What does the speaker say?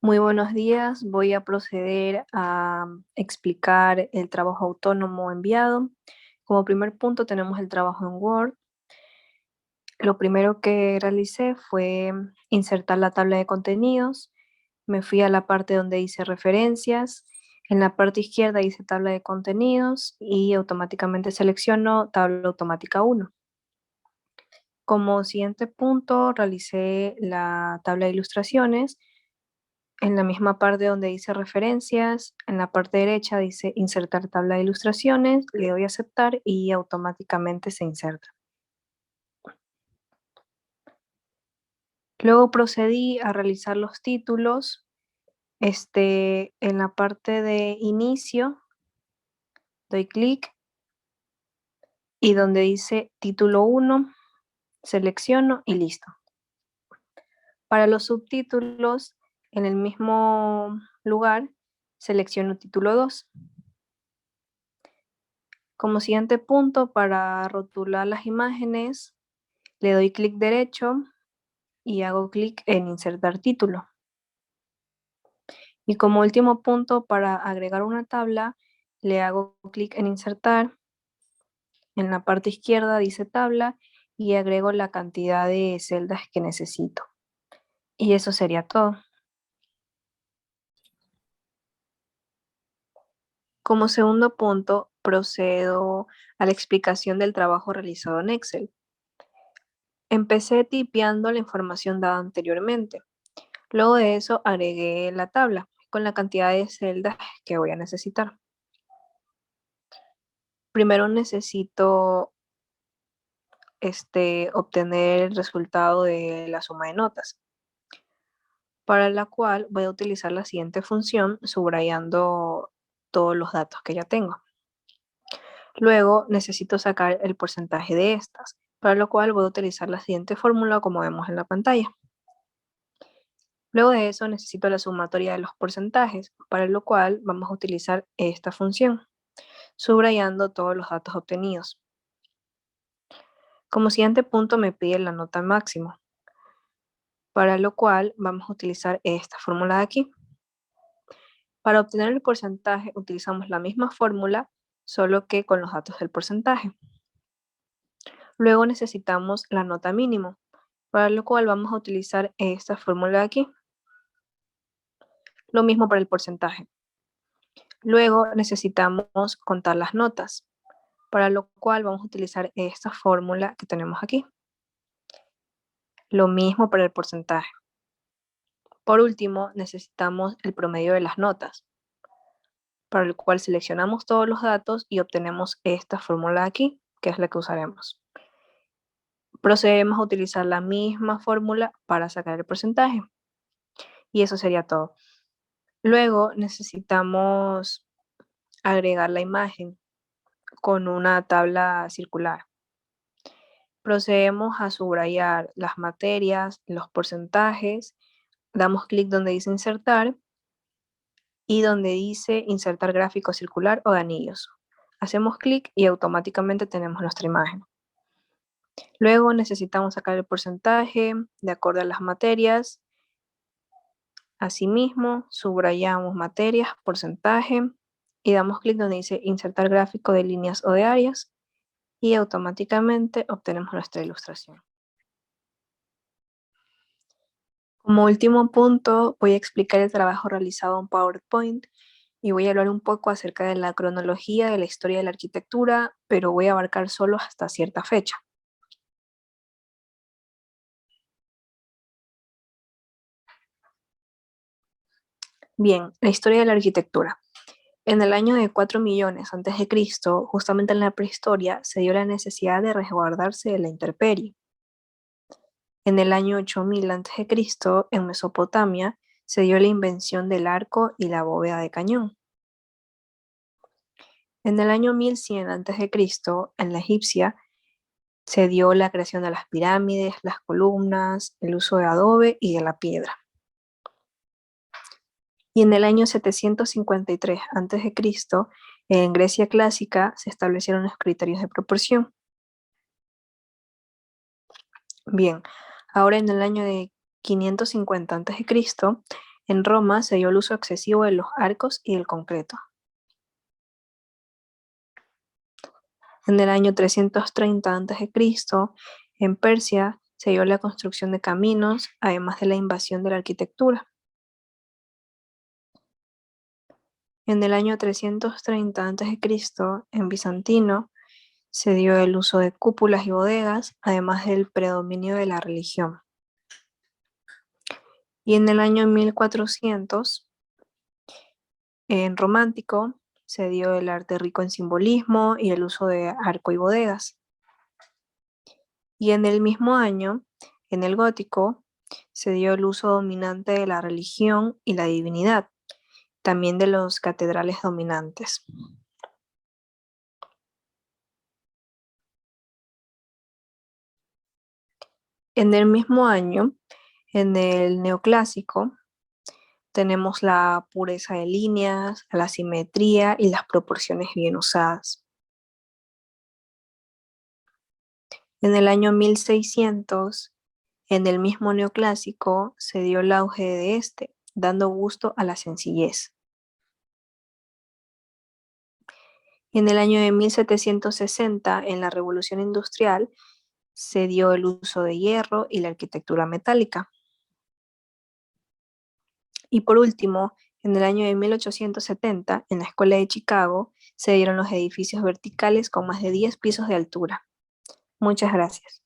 Muy buenos días. Voy a proceder a explicar el trabajo autónomo enviado. Como primer punto tenemos el trabajo en Word. Lo primero que realicé fue insertar la tabla de contenidos. Me fui a la parte donde dice referencias. En la parte izquierda dice tabla de contenidos y automáticamente selecciono tabla automática 1. Como siguiente punto realicé la tabla de ilustraciones. En la misma parte donde dice referencias, en la parte derecha dice insertar tabla de ilustraciones, le doy a aceptar y automáticamente se inserta. Luego procedí a realizar los títulos. En la parte de inicio doy clic y donde dice título 1 selecciono y listo. Para los subtítulos, en el mismo lugar selecciono título 2. Como siguiente punto, para rotular las imágenes, le doy clic derecho y hago clic en insertar título. Y como último punto, para agregar una tabla, le hago clic en insertar. En la parte izquierda dice tabla y agrego la cantidad de celdas que necesito. Y eso sería todo. Como segundo punto, procedo a la explicación del trabajo realizado en Excel. Empecé tipeando la información dada anteriormente. Luego de eso agregué la tabla con la cantidad de celdas que voy a necesitar. Primero necesito obtener el resultado de la suma de notas, para la cual voy a utilizar la siguiente función subrayando todos los datos que ya tengo. Luego necesito sacar el porcentaje de estas, para lo cual voy a utilizar la siguiente fórmula como vemos en la pantalla. Luego de eso necesito la sumatoria de los porcentajes, para lo cual vamos a utilizar esta función, subrayando todos los datos obtenidos. Como siguiente punto me pide la nota máxima, para lo cual vamos a utilizar esta fórmula de aquí. Para obtener el porcentaje utilizamos la misma fórmula, solo que con los datos del porcentaje. Luego necesitamos la nota mínima, para lo cual vamos a utilizar esta fórmula de aquí. Lo mismo para el porcentaje. Luego necesitamos contar las notas, para lo cual vamos a utilizar esta fórmula que tenemos aquí. Lo mismo para el porcentaje. Por último, necesitamos el promedio de las notas, para el cual seleccionamos todos los datos y obtenemos esta fórmula aquí, que es la que usaremos. Procedemos a utilizar la misma fórmula para sacar el porcentaje. Y eso sería todo. Luego necesitamos agregar la imagen con una tabla circular. Procedemos a subrayar las materias, los porcentajes, damos clic donde dice insertar y donde dice insertar gráfico circular o de anillos. Hacemos clic y automáticamente tenemos nuestra imagen. Luego necesitamos sacar el porcentaje de acuerdo a las materias. Asimismo, subrayamos materias, porcentaje y damos clic donde dice insertar gráfico de líneas o de áreas y automáticamente obtenemos nuestra ilustración. Como último punto, voy a explicar el trabajo realizado en PowerPoint y voy a hablar un poco acerca de la cronología de la historia de la arquitectura, pero voy a abarcar solo hasta cierta fecha. Bien, la historia de la arquitectura. En el año de 4 millones antes de Cristo, justamente en la prehistoria, se dio la necesidad de resguardarse de la intemperie. En el año 8000 antes de Cristo, en Mesopotamia, se dio la invención del arco y la bóveda de cañón. En el año 1100 antes de Cristo, en la egipcia, se dio la creación de las pirámides, las columnas, el uso de adobe y de la piedra. Y en el año 753 antes de Cristo, en Grecia clásica, se establecieron los criterios de proporción. Bien, ahora en el año de 550 a.C., En Roma se dio el uso excesivo de los arcos y del concreto. En el año 330 a.C., en Persia se dio la construcción de caminos, además de la invasión de la arquitectura. En el año 330 a.C., en Bizantino, se dio el uso de cúpulas y bodegas, además del predominio de la religión. Y en el año 1400, en Romántico, se dio el arte rico en simbolismo y el uso de arco y bodegas. Y en el mismo año, en el Gótico, se dio el uso dominante de la religión y la divinidad, también de los catedrales dominantes. En el mismo año, en el Neoclásico, tenemos la pureza de líneas, la simetría y las proporciones bien usadas. En el año 1600, en el mismo Neoclásico, se dio el auge de este, dando gusto a la sencillez. Y en el año de 1760, en la Revolución Industrial, se dio el uso de hierro y la arquitectura metálica. Y por último, en el año de 1870, en la Escuela de Chicago, se dieron los edificios verticales con más de 10 pisos de altura. Muchas gracias.